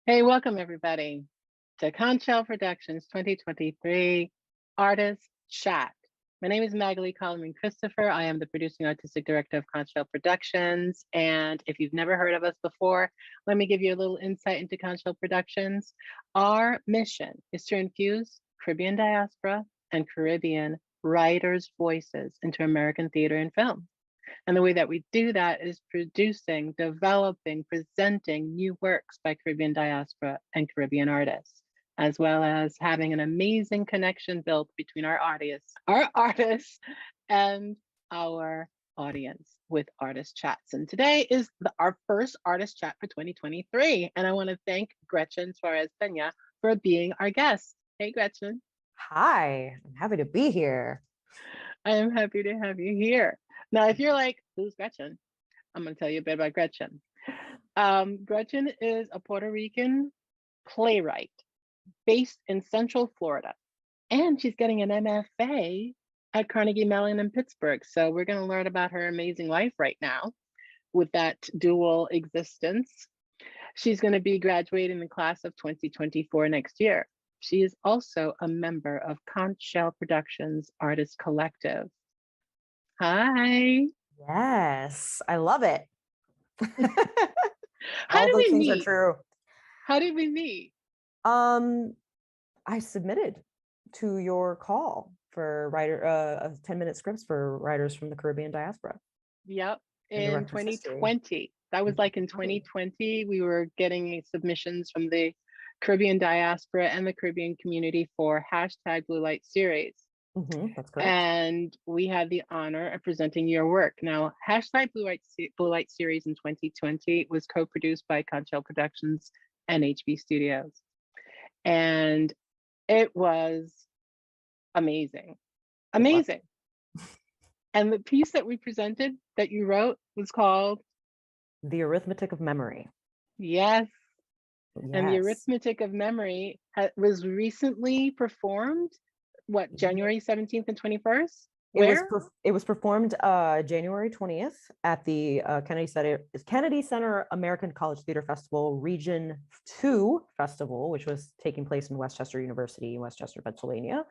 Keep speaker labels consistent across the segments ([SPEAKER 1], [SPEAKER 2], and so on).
[SPEAKER 1] Hey, welcome everybody to Conch Productions 2023 Artist Chat. My name is Magaly Colimon-Christopher. I am the producing artistic director of Conch Productions. And if you've never heard of us before, let me give you a little insight into Conch Productions. Our mission is to infuse Caribbean diaspora and Caribbean writers' voices into American theater and film. And the way that we do that is producing, developing, presenting new works by Caribbean diaspora and Caribbean artists, as well as having an amazing connection built between our artists and our audience with artist chats. And today is our first artist chat for 2023. And I want to thank Gretchen Suárez-Peña for being our guest. Hey, Gretchen.
[SPEAKER 2] Hi, I'm happy to be here.
[SPEAKER 1] I am happy to have you here. Now, if you're like, who's Gretchen? I'm going to tell you a bit about Gretchen. Gretchen is a Puerto Rican playwright based in Central Florida, and she's getting an MFA at Carnegie Mellon in Pittsburgh. So we're going to learn about her amazing life right now with that dual existence. She's going to be graduating the class of 2024 next year. She is also a member of Conch Productions Artist Collective. Hi.
[SPEAKER 2] Yes, I love it.
[SPEAKER 1] How did we
[SPEAKER 2] things
[SPEAKER 1] meet?
[SPEAKER 2] are true.
[SPEAKER 1] How did we meet?
[SPEAKER 2] I submitted to your call for 10-minute scripts for writers from the Caribbean diaspora.
[SPEAKER 1] Yep, in 2020. That was like in 2020. We were getting submissions from the Caribbean diaspora and the Caribbean community for #BlueLight series.
[SPEAKER 2] That's correct.
[SPEAKER 1] And we had the honor of presenting your work. Now, #BlueLight series in 2020 was co-produced by Conch Productions and HB Studios. And it was amazing. Amazing. And the piece that we presented that you wrote was called
[SPEAKER 2] The Arithmetic of Memory.
[SPEAKER 1] Yes. And the Arithmetic of Memory was recently performed, what, January 17th and 21st? Where?
[SPEAKER 2] It was performed January 20th at the Kennedy Center American College Theater Festival Region 2 Festival, which was taking place in Westchester University in Westchester, Pennsylvania.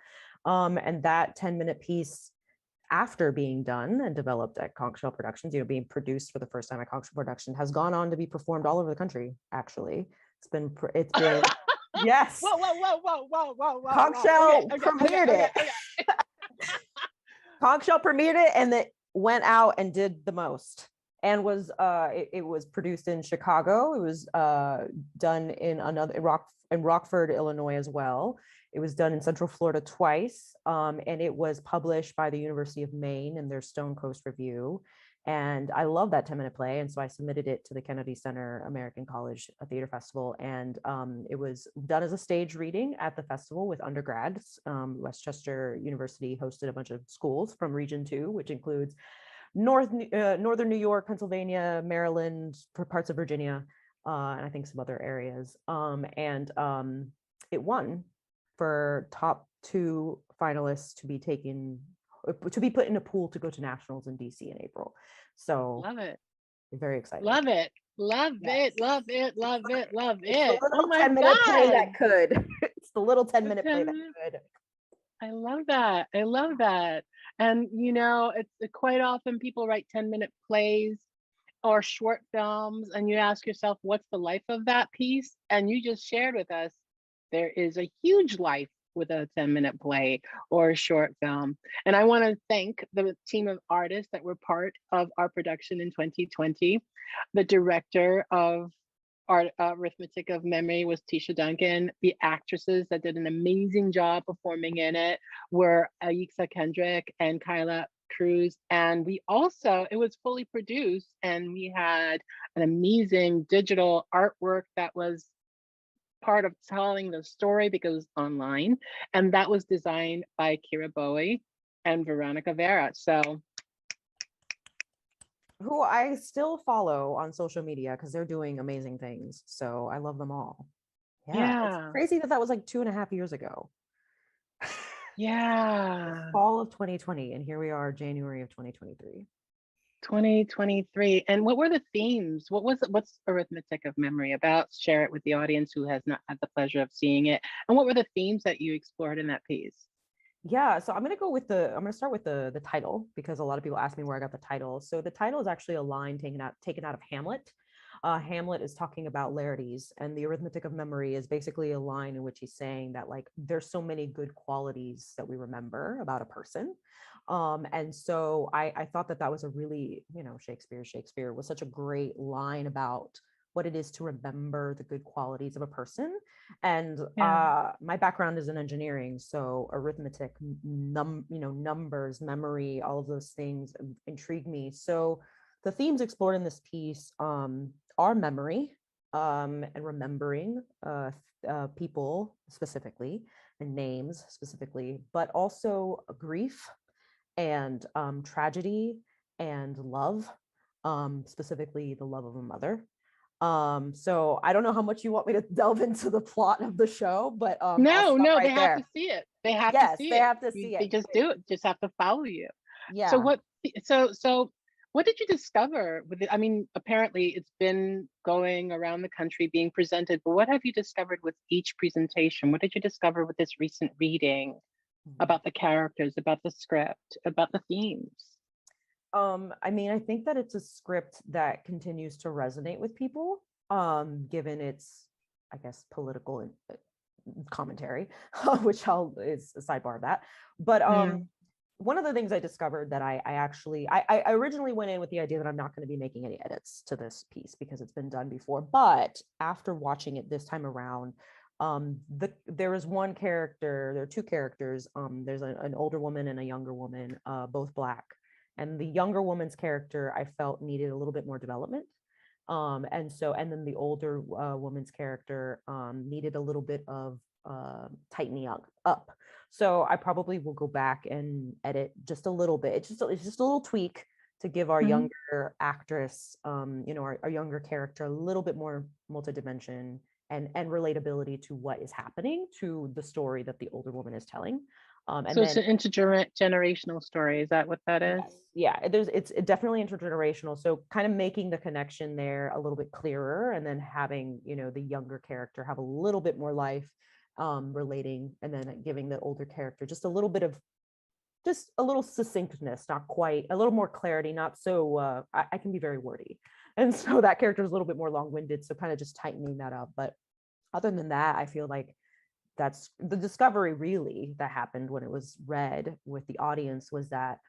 [SPEAKER 2] And that 10-minute piece, after being done and developed at Conch Productions, being produced for the first time at Conch Production, has gone on to be performed all over the country. Actually, it's been yes.
[SPEAKER 1] Whoa.
[SPEAKER 2] Conch premiered it. Conch premiered it, and it went out and did the most, and was it was produced in Chicago. It was done in Rockford, Illinois as well. It was done in Central Florida twice, and it was published by the University of Maine in their Stone Coast Review. And I love that 10-minute play, and so I submitted it to the Kennedy Center American College Theater Festival, and it was done as a stage reading at the festival with undergrads. Westchester University hosted a bunch of schools from Region 2, which includes Northern New York, Pennsylvania, Maryland, parts of Virginia, and I think some other areas. It won for top 2 finalists to be put in a pool to go to nationals in DC in April. So
[SPEAKER 1] love it.
[SPEAKER 2] Very excited.
[SPEAKER 1] Love it. Oh my
[SPEAKER 2] 10-minute play that could. It's the little 10-minute play that could.
[SPEAKER 1] I love that. And it's quite often people write 10-minute plays or short films, and you ask yourself, what's the life of that piece? And you just shared with us, there is a huge life with a 10-minute play or a short film. And I want to thank the team of artists that were part of our production in 2020. The director of Arithmetic of Memory was Tisha Duncan. The actresses that did an amazing job performing in it were Aixa Kendrick and Kyla Cruz. And it was fully produced, and we had an amazing digital artwork that was part of telling the story because it was online, and that was designed by Kira Bowie and Veronica Vera. So,
[SPEAKER 2] who I still follow on social media because they're doing amazing things. So I love them all. Yeah. It's crazy that was like 2.5 years ago.
[SPEAKER 1] Yeah.
[SPEAKER 2] Fall of 2020, and here we are, January of 2023.
[SPEAKER 1] 2023. And what were the themes? What's Arithmetic of Memory about? Share it with the audience who has not had the pleasure of seeing it. And what were the themes that you explored in that piece?
[SPEAKER 2] Yeah, so I'm gonna start with the title because a lot of people ask me where I got the title. So the title is actually a line taken out of Hamlet. Hamlet is talking about Laertes, and the arithmetic of memory is basically a line in which he's saying that like there's so many good qualities that we remember about a person. And so I thought that that was a really, Shakespeare was such a great line about what it is to remember the good qualities of a person. And
[SPEAKER 1] Yeah.
[SPEAKER 2] my background is in engineering, so arithmetic, numbers, memory, all of those things intrigue me. So the themes explored in this piece are memory and remembering people specifically and names specifically, but also grief and tragedy and love, specifically the love of a mother. So I don't know how much you want me to delve into the plot of the show, but I'll
[SPEAKER 1] No,
[SPEAKER 2] stop
[SPEAKER 1] no, they
[SPEAKER 2] right
[SPEAKER 1] have to
[SPEAKER 2] there.
[SPEAKER 1] see it. They have to
[SPEAKER 2] Yes,
[SPEAKER 1] see
[SPEAKER 2] they
[SPEAKER 1] it.
[SPEAKER 2] have to see
[SPEAKER 1] They
[SPEAKER 2] it.
[SPEAKER 1] just do it. Just have to follow you. So
[SPEAKER 2] Yeah.
[SPEAKER 1] what? So what did you discover with it? I mean, apparently it's been going around the country being presented, but what have you discovered with each presentation? What did you discover with this recent reading
[SPEAKER 2] Mhm.
[SPEAKER 1] about the characters, about the script, about the themes?
[SPEAKER 2] I mean, I think that it's a script that continues to resonate with people, given its, I guess, political commentary, which is a sidebar of that. But
[SPEAKER 1] Mm,
[SPEAKER 2] one of the things I discovered that I originally went in with the idea that I'm not going to be making any edits to this piece because it's been done before. But after watching it this time around, there is one character, there are two characters. There's an older woman and a younger woman, both Black. And the younger woman's character I felt needed a little bit more development. And then the older woman's character needed a little bit of tightening up. So I probably will go back and edit just a little bit. It's just a little tweak to give our
[SPEAKER 1] mhm.
[SPEAKER 2] younger actress, our younger character a little bit more multidimension and relatability to what is happening to the story that the older woman is telling. And
[SPEAKER 1] So it's
[SPEAKER 2] then
[SPEAKER 1] an intergenerational story. Is that what that is?
[SPEAKER 2] yes, yeah, it's definitely intergenerational. So kind of making the connection there a little bit clearer, and then having the younger character have a little bit more life, relating, and then giving the older character just a little succinctness, not quite, a little more clarity, not so I can be very wordy, and so that character is a little bit more long-winded. So kind of just tightening that up. But other than that, I feel like that's the discovery really that happened when it was read with the audience, was that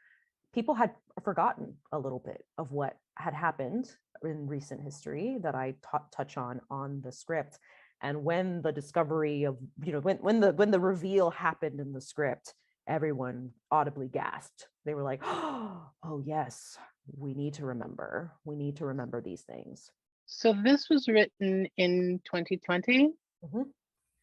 [SPEAKER 2] people had forgotten a little bit of what had happened in recent history that I touch on the script. And when the discovery of, when the reveal happened in the script, everyone audibly gasped. They were like, oh yes, we need to remember these things.
[SPEAKER 1] So this was written in 2020.
[SPEAKER 2] Mhm.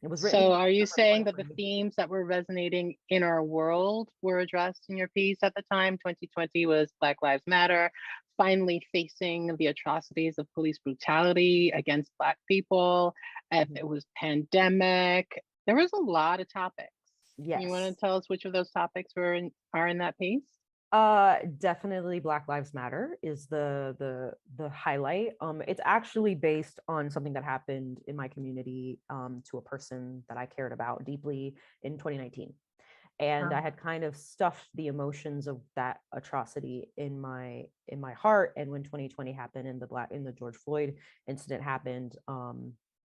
[SPEAKER 2] It was written in
[SPEAKER 1] So are you
[SPEAKER 2] December
[SPEAKER 1] saying that the
[SPEAKER 2] 2020.
[SPEAKER 1] themes that were resonating in our world were addressed in your piece at the time? 2020 was Black Lives Matter, finally facing the atrocities of police brutality against Black people. And
[SPEAKER 2] Mhm.
[SPEAKER 1] it was pandemic. There was a lot of topics. You want to
[SPEAKER 2] Yes.
[SPEAKER 1] tell us which of those topics are in that piece?
[SPEAKER 2] Definitely Black Lives Matter is the highlight. It's actually based on something that happened in my community, to a person that I cared about deeply in 2019. And I
[SPEAKER 1] Wow.
[SPEAKER 2] had kind of stuffed the emotions of that atrocity in my heart. And when 2020 happened and the George Floyd incident happened,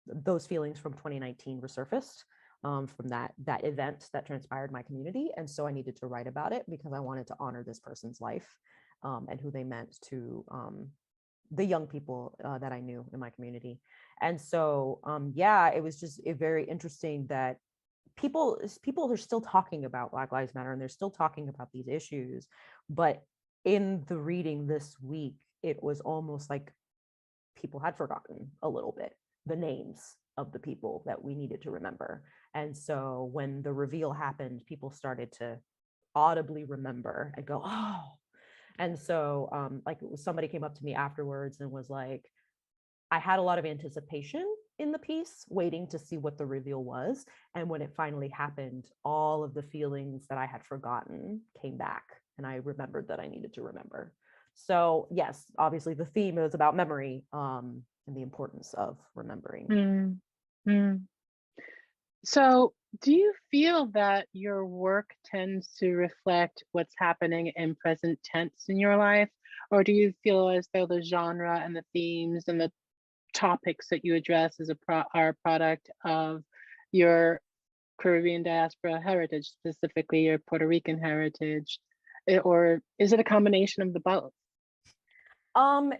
[SPEAKER 2] those feelings from 2019 resurfaced, from that event that transpired in my community. And so I needed to write about it because I wanted to honor this person's life, and who they meant to, the young people that I knew in my community. And so yeah, it was just very interesting that people are still talking about Black Lives Matter, and they're still talking about these issues. But in the reading this week, it was almost like people had forgotten a little bit the names of the people that we needed to remember. And so when the reveal happened, people started to audibly remember and go, oh. And so like somebody came up to me afterwards and was like, I had a lot of anticipation in the piece, waiting to see what the reveal was. And when it finally happened, all of the feelings that I had forgotten came back. And I remembered that I needed to remember. So yes, obviously the theme is about memory, and the importance of remembering.
[SPEAKER 1] Mm, mm. So, do you feel that your work tends to reflect what's happening in present tense in your life? Or do you feel as though the genre and the themes and the topics that you address are a product of your Caribbean diaspora heritage, specifically your Puerto Rican heritage? Or is it a combination of the both?
[SPEAKER 2] Um,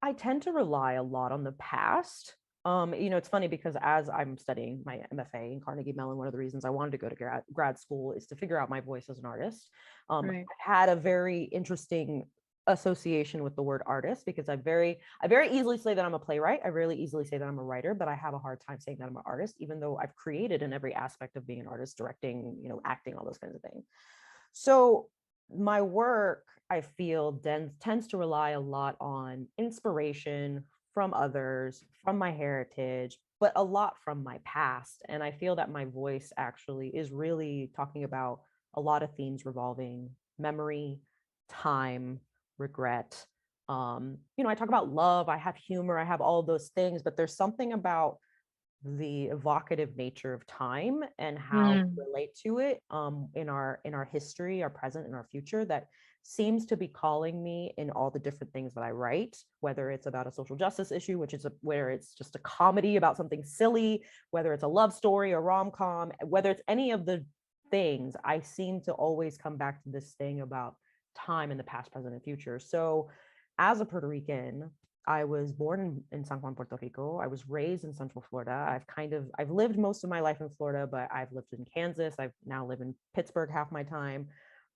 [SPEAKER 2] I tend to rely a lot on the past. It's funny because as I'm studying my MFA in Carnegie Mellon, one of the reasons I wanted to go to grad school is to figure out my voice as an artist.
[SPEAKER 1] Right.
[SPEAKER 2] I had a very interesting association with the word artist because I very easily say that I'm a playwright. I really easily say that I'm a writer, but I have a hard time saying that I'm an artist, even though I've created in every aspect of being an artist, directing, acting, all those kinds of things. So my work, I feel, tends to rely a lot on inspiration from others, from my heritage, but a lot from my past. And I feel that my voice actually is really talking about a lot of themes revolving memory, time, regret. I talk about love, I have humor, I have all of those things, but there's something about the evocative nature of time and how we
[SPEAKER 1] Mm,
[SPEAKER 2] relate to it, in our history, our present, and our future, that seems to be calling me in all the different things that I write, whether it's about a social justice issue, where it's just a comedy about something silly, whether it's a love story, a rom-com, whether it's any of the things. I seem to always come back to this thing about time in the past, present, and future. So as a Puerto Rican, I was born in San Juan, Puerto Rico. I was raised in Central Florida. I've lived most of my life in Florida, but I've lived in Kansas. I've now live in Pittsburgh half my time.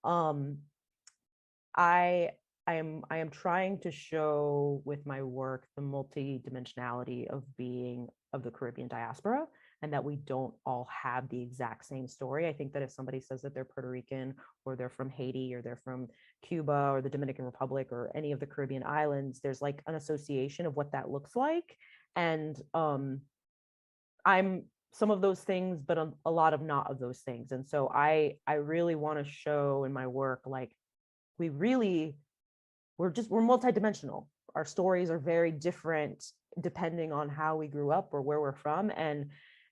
[SPEAKER 2] Um, I I am trying to show with my work the multi-dimensionality of being of the Caribbean diaspora, and that we don't all have the exact same story. I think that if somebody says that they're Puerto Rican, or they're from Haiti, or they're from Cuba, or the Dominican Republic, or any of the Caribbean islands, there's like an association of what that looks like. And I'm some of those things, but a lot of not of those things. And so I really want to show in my work, like, we really we're multidimensional. Our stories are very different depending on how we grew up or where we're from, and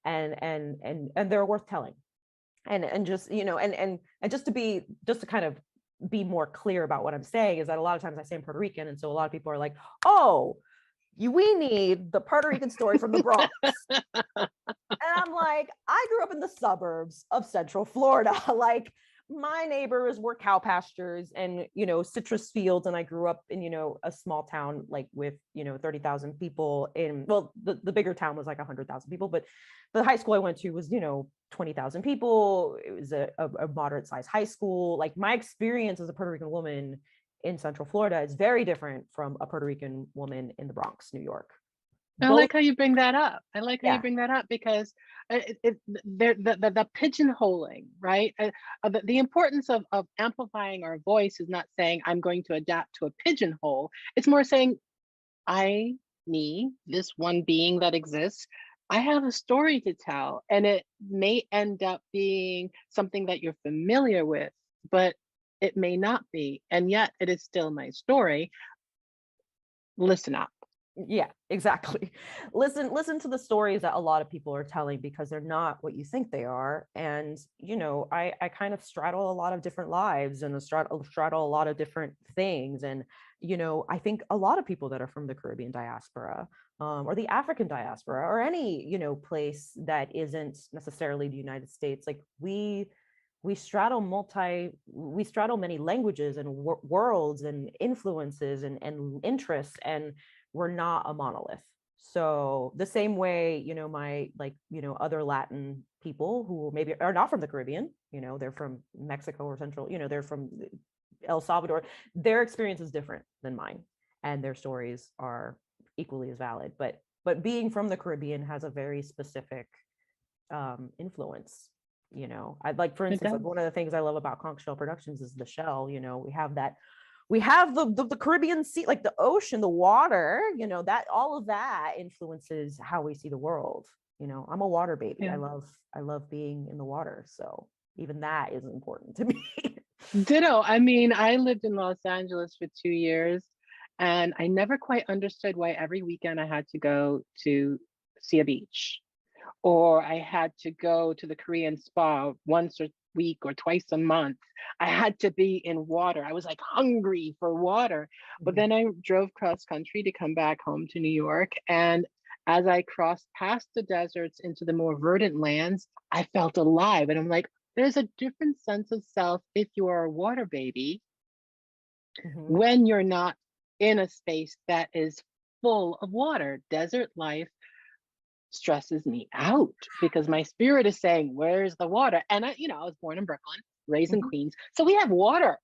[SPEAKER 2] they're worth telling. And just, and just to kind of be more clear about what I'm saying, is that a lot of times I say I'm Puerto Rican, and so a lot of people are like, oh, we need the Puerto Rican story from the Bronx. And I'm like, I grew up in the suburbs of Central Florida. Like, my neighbors were cow pastures and, citrus fields. And I grew up in, a small town, like with, 30,000 people well, the bigger town was like 100,000 people, but the high school I went to was, 20,000 people. It was a moderate sized high school. Like, my experience as a Puerto Rican woman in Central Florida is very different from a Puerto Rican woman in the Bronx, New York.
[SPEAKER 1] I
[SPEAKER 2] Both,
[SPEAKER 1] like how you bring that up. I like how you
[SPEAKER 2] yeah.
[SPEAKER 1] bring that up because the pigeonholing, right? The importance of amplifying our voice is not saying I'm going to adapt to a pigeonhole. It's more saying I, me, this one being that exists, I have a story to tell, and it may end up being something that you're familiar with, but it may not be, and yet it is still my story. Listen up.
[SPEAKER 2] Yeah, exactly. Listen to the stories that a lot of people are telling, because they're not what you think they are. And I kind of straddle a lot of different lives, and straddle a lot of different things. And I think a lot of people that are from the Caribbean diaspora, or the African diaspora, or any place that isn't necessarily the United States, like, we straddle many languages and worlds and influences and interests, and we're not a monolith. So the same way, my, like, other Latin people who maybe are not from the Caribbean, they're from Mexico or Central, they're from El Salvador, their experience is different than mine, and their stories are equally as valid. But being from the Caribbean has a very specific influence. I'd like, for
[SPEAKER 1] It
[SPEAKER 2] instance, like,
[SPEAKER 1] does.
[SPEAKER 2] one of the things I love about Conch Productions is the shell. We have the Caribbean Sea, like the ocean, the water, that all of that influences how we see the world. I'm a water baby.
[SPEAKER 1] Yeah.
[SPEAKER 2] I love being in the water. So even that is important to me.
[SPEAKER 1] Ditto. I mean, I lived in Los Angeles for 2 years, and I never quite understood why every weekend I had to go to see a beach, or I had to go to the Korean spa once a week or twice a month. I had to be in water. I was like hungry for water. But
[SPEAKER 2] Mhm.
[SPEAKER 1] then I drove cross country to come back home to New York. And as I crossed past the deserts into the more verdant lands, I felt alive. And I'm like, there's a different sense of self if you are a water baby
[SPEAKER 2] Mhm.
[SPEAKER 1] when you're not in a space that is full of water. Desert life stresses me out because my spirit is saying, "Where's the water?" And I was born in Brooklyn, raised in
[SPEAKER 2] Mhm.
[SPEAKER 1] Queens, so we have water.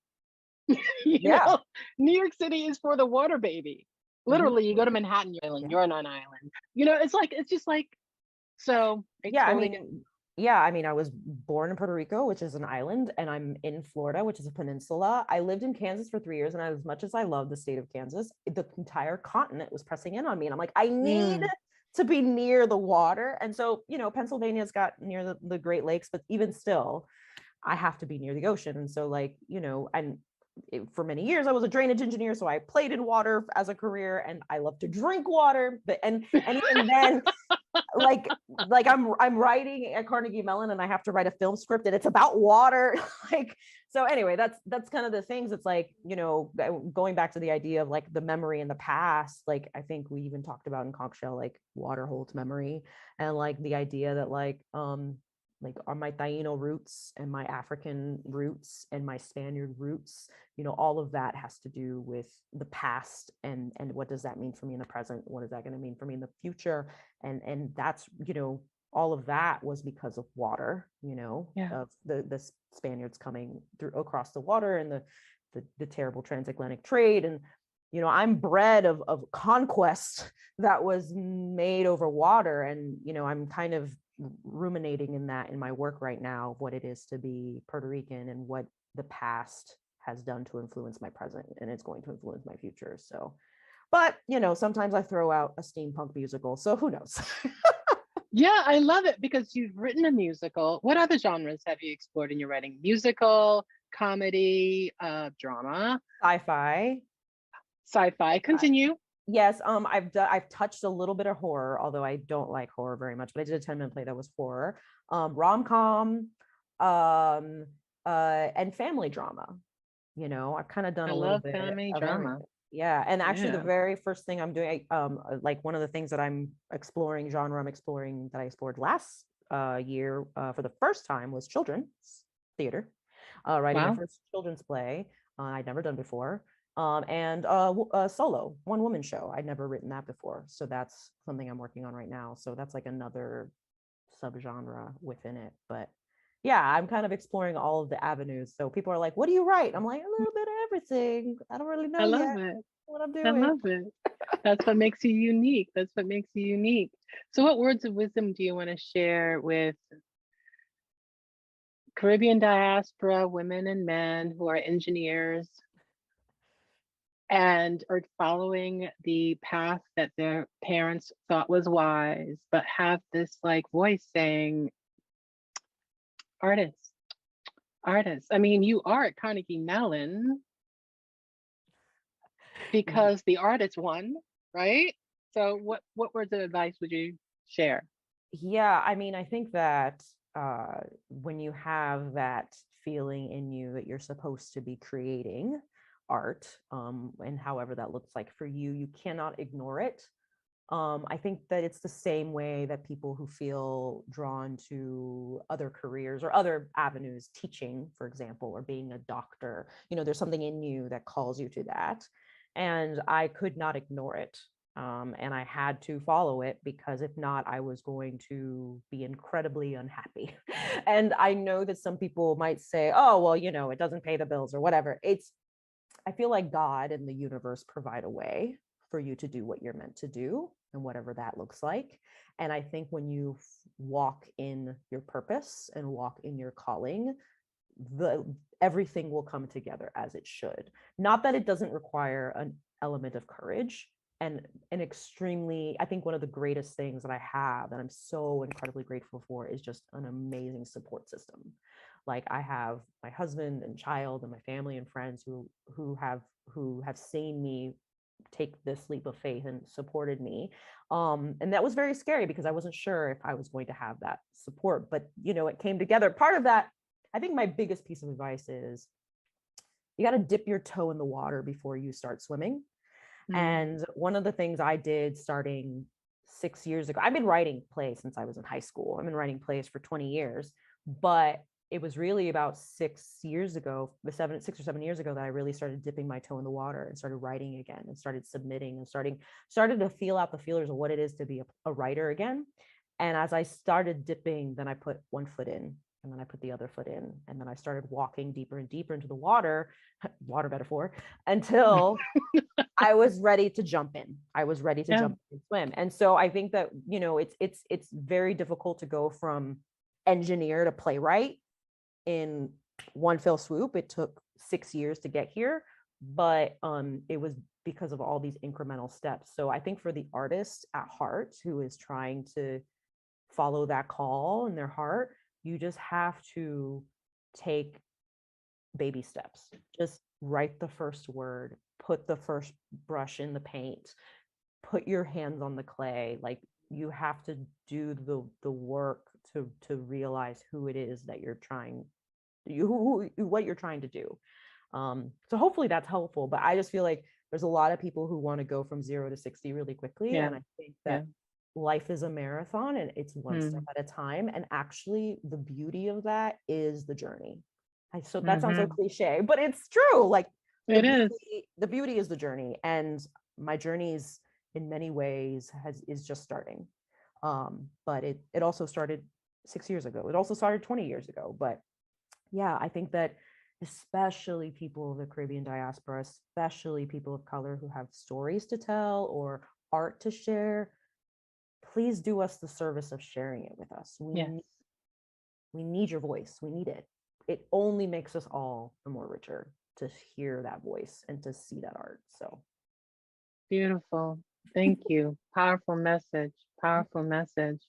[SPEAKER 1] you
[SPEAKER 2] Yeah.
[SPEAKER 1] know, New York City is for the water baby.
[SPEAKER 2] Mhm.
[SPEAKER 1] Literally, you go to Manhattan, you're island,
[SPEAKER 2] Yeah.
[SPEAKER 1] you're on an island. It's just like so. I
[SPEAKER 2] Yeah, I
[SPEAKER 1] totally get.
[SPEAKER 2] mean, yeah, I mean, I was born in Puerto Rico, which is an island, and I'm in Florida, which is a peninsula. I lived in Kansas for 3 years, and as much as I love the state of Kansas, the entire continent was pressing in on me. And I'm like, I need
[SPEAKER 1] Mm,
[SPEAKER 2] to be near the water. And so, Pennsylvania's got near the Great Lakes, but even still, I have to be near the ocean. And so, like, and for many years I was a drainage engineer, so I played in water as a career, and I love to drink water. But and even then, like I'm writing at Carnegie Mellon, and I have to write a film script, and it's about water. like so anyway, that's kind of the things. It's like, going back to the idea of like the memory in the past. Like, I think we even talked about in Conch, like water holds memory, and like the idea that like are my Taino roots and my African roots and my Spaniard roots, all of that has to do with the past, and what does that mean for me in the present? What is that going to mean for me in the future? And that's, all of that was because of water,
[SPEAKER 1] yeah.
[SPEAKER 2] of the Spaniards coming through across the water, and the terrible transatlantic trade. And I'm bred of conquest that was made over water. And I'm kind of ruminating in that in my work right now, what it is to be Puerto Rican and what the past has done to influence my present, and it's going to influence my future. So, but sometimes I throw out a steampunk musical, so who knows?
[SPEAKER 1] Yeah, I love it because you've written a musical. What other genres have you explored in your writing? Musical, comedy, drama,
[SPEAKER 2] Sci-fi.
[SPEAKER 1] sci-fi. Continue.
[SPEAKER 2] Yes, I've touched a little bit of horror, although I don't like horror very much, but I did a 10-minute play that was horror, rom-com, um, and family drama. I've kind of done
[SPEAKER 1] I
[SPEAKER 2] a little
[SPEAKER 1] love
[SPEAKER 2] bit
[SPEAKER 1] family
[SPEAKER 2] of
[SPEAKER 1] drama.
[SPEAKER 2] everything. Yeah, and actually the
[SPEAKER 1] Yeah.
[SPEAKER 2] very first thing I'm doing, like one of the things that I'm exploring, that I explored last year for the first time, was children's theater, writing my
[SPEAKER 1] Wow.
[SPEAKER 2] first children's play I'd never done before, and a solo one woman show. I'd never written that before, so that's something I'm working on right now. So that's like another subgenre within it. But yeah, I'm kind of exploring all of the avenues. So people are like, what do you write? I'm like, a little bit of everything. I don't really
[SPEAKER 1] I
[SPEAKER 2] know
[SPEAKER 1] love
[SPEAKER 2] yet
[SPEAKER 1] it.
[SPEAKER 2] what I'm
[SPEAKER 1] I
[SPEAKER 2] doing.
[SPEAKER 1] love it. That's what makes you unique. That's what makes you unique. So, what words of wisdom do you want to share with Caribbean diaspora women and men who are engineers and are following the path that their parents thought was wise, but have this like voice saying, artists, artists. I mean, you are at Carnegie Mellon because the artist won, right? So what words of advice would you share?
[SPEAKER 2] Yeah, I mean, I think that when you have that feeling in you that you're supposed to be creating art, and however that looks like for you, you cannot ignore it. I think that it's the same way that people who feel drawn to other careers or other avenues, teaching, for example, or being a doctor, there's something in you that calls you to that. And I could not ignore it. And I had to follow it, because if not, I was going to be incredibly unhappy. And I know that some people might say, oh, well, it doesn't pay the bills or whatever. I feel like God and the universe provide a way for you to do what you're meant to do, and whatever that looks like. And I think when you walk in your purpose and walk in your calling, the everything will come together as it should. Not that it doesn't require an element of courage, an extremely, I think one of the greatest things that I have that I'm so incredibly grateful for is just an amazing support system. Like I have my husband and child and my family and friends who have seen me take this leap of faith and supported me. And that was very scary because I wasn't sure if I was going to have that support, but you know, it came together. Part of that, I think my biggest piece of advice is you got to dip your toe in the water before you start swimming. And one of the things I did starting 6 years ago, I've been writing plays since I was in high school. I've been writing plays for 20 years, but it was really about 6 years ago, 6 or 7 years ago, that I really started dipping my toe in the water and started writing again and started submitting and started to feel out the feelers of what it is to be a writer again. And as I started dipping, then I put one foot in, and then I put the other foot in, and then I started walking deeper and deeper into the water metaphor, until I was ready to jump in. I was ready to jump in and swim. And so I think that, you know, it's very difficult to go from engineer to playwright in one fell swoop. It took 6 years to get here, but it was because of all these incremental steps. So I think for the artist at heart who is trying to follow that call in their heart, you just have to take baby steps. Just write the first word, put the first brush in the paint, put your hands on the clay. Like you have to do the work to realize who it is that you're trying, what you're trying to do. So hopefully that's helpful, but I just feel like there's a lot of people who want to go from 0 to 60 really quickly. And I think that life is a marathon and it's one step at a time. And actually the beauty of that is the journey. So that sounds so cliche, but it's true. Like the beauty is the journey, and my journey's in many ways is just starting. But it also started 6 years ago. It also started 20 years ago. But yeah, I think that especially people of the Caribbean diaspora, especially people of color who have stories to tell or art to share, please do us the service of sharing it with us. We need your voice. We need it. It only makes us all the more richer to hear that voice and to see that art. So
[SPEAKER 1] beautiful. Thank you. Powerful message. Powerful message.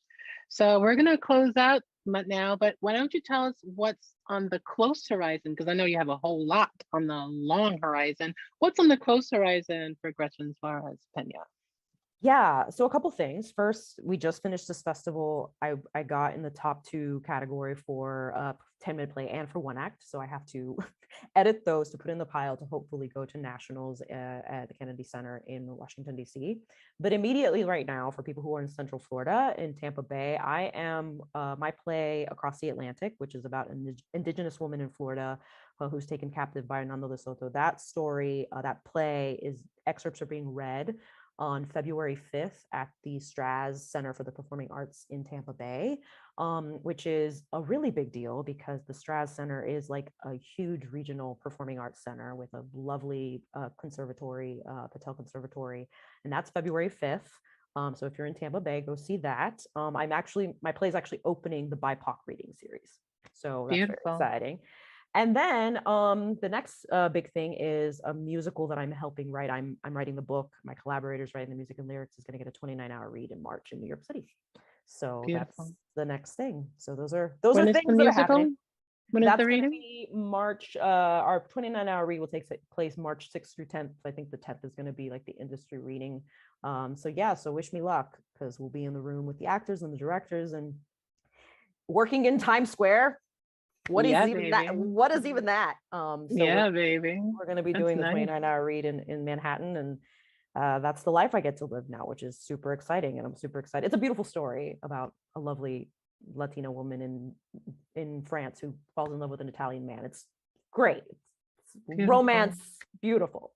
[SPEAKER 1] So we're going to close out now, but why don't you tell us what's on the close horizon? Because I know you have a whole lot on the long horizon. What's on the close horizon for Gretchen Suárez-Peña?
[SPEAKER 2] Yeah, so a couple things. First, we just finished this festival. I got in the top 2 category for 10-minute play and for 1 act. So I have to edit those to put in the pile to hopefully go to nationals at the Kennedy Center in Washington, D.C. But immediately right now, for people who are in Central Florida, in Tampa Bay, I am my play Across the Atlantic, which is about an indigenous woman in Florida who's taken captive by Hernando de Soto. That story, that play excerpts are being read on February 5th at the Straz Center for the Performing Arts in Tampa Bay, which is a really big deal because the Straz Center is like a huge regional performing arts center with a lovely conservatory, Patel Conservatory, and that's February 5th. So if you're in Tampa Bay, go see that. My play is actually opening the BIPOC reading series. So that's very exciting. And then the next big thing is a musical that I'm helping write. I'm writing the book. My collaborators writing the music and lyrics is going to get a 29-hour read in March in New York City. So that's the next thing. So those are things that are happening.
[SPEAKER 1] When is the reading?
[SPEAKER 2] Be March. Our 29-hour read will take place March 6th through 10th. I think the 10th is going to be like the industry reading. So wish me luck, because we'll be in the room with the actors and the directors and working in Times Square. What is even that?
[SPEAKER 1] Baby.
[SPEAKER 2] We're going to be doing the 29-hour read in Manhattan, and that's the life I get to live now, which is super exciting, and I'm super excited. It's a beautiful story about a lovely Latina woman in France who falls in love with an Italian man. It's great. It's romance, beautiful.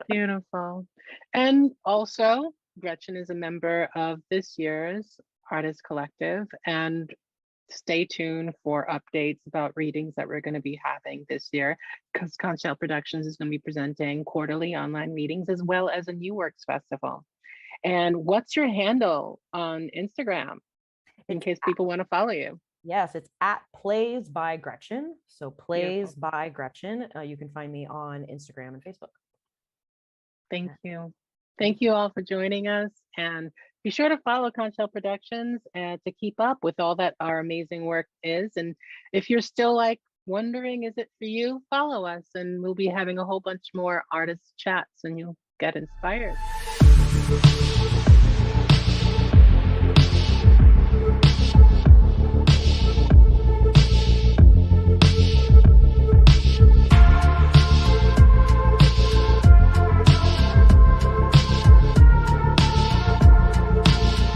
[SPEAKER 1] Beautiful. And also, Gretchen is a member of this year's Artist Collective, and stay tuned for updates about readings that we're going to be having this year, because Conch Productions is going to be presenting quarterly online meetings as well as a New Works Festival. And what's your handle on Instagram in case people want to follow you?
[SPEAKER 2] Yes, it's at Plays by Gretchen. So Plays by Gretchen. You can find me on Instagram and Facebook.
[SPEAKER 1] Thank you. Thank you all for joining us, and be sure to follow Conch Productions and to keep up with all that our amazing work is. And if you're still like wondering, is it for you? Follow us, and we'll be having a whole bunch more artist chats, and you'll get inspired.